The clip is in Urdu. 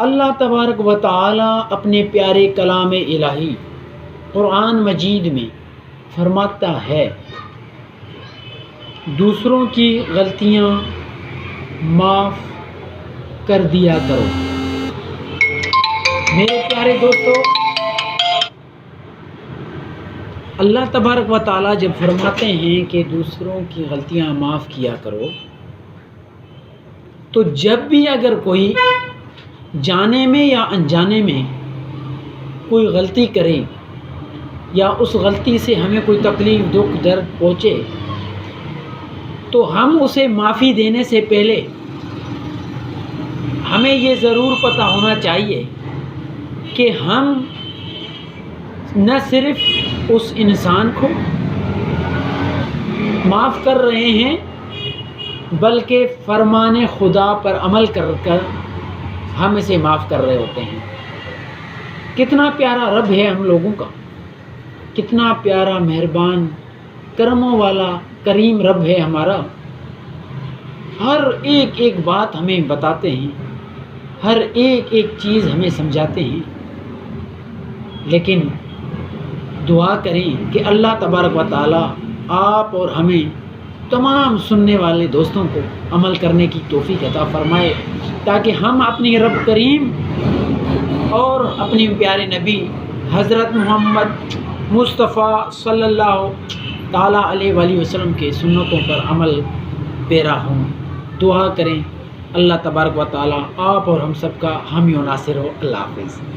اللہ تبارک و تعالی اپنے پیارے کلام الہی قرآن مجید میں فرماتا ہے، دوسروں کی غلطیاں معاف کر دیا کرو۔ میرے پیارے دوستو، اللہ تبارک و تعالیٰ جب فرماتے ہیں کہ دوسروں کی غلطیاں معاف کیا کرو، تو جب بھی اگر کوئی جانے میں یا انجانے میں کوئی غلطی کرے یا اس غلطی سے ہمیں کوئی تکلیف، دکھ، درد پہنچے، تو ہم اسے معافی دینے سے پہلے ہمیں یہ ضرور پتہ ہونا چاہیے کہ ہم نہ صرف اس انسان کو معاف کر رہے ہیں بلکہ فرمان خدا پر عمل کر کر ہم اسے معاف کر رہے ہوتے ہیں۔ کتنا پیارا رب ہے ہم لوگوں کا، کتنا پیارا مہربان کرموں والا کریم رب ہے ہمارا۔ ہر ایک ایک بات ہمیں بتاتے ہیں، ہر ایک ایک چیز ہمیں سمجھاتے ہیں، لیکن دعا کریں کہ اللہ تبارک و تعالیٰ آپ اور ہمیں تمام سننے والے دوستوں کو عمل کرنے کی توفیق عطا فرمائے، تاکہ ہم اپنی رب کریم اور اپنے پیارے نبی حضرت محمد مصطفیٰ صلی اللہ تعالیٰ علیہ وآلہ وسلم کے سنتوں پر عمل پیرا ہوں۔ دعا کریں اللہ تبارک و تعالیٰ آپ اور ہم سب کا حامی و ناصر ہو۔ اللہ حافظ۔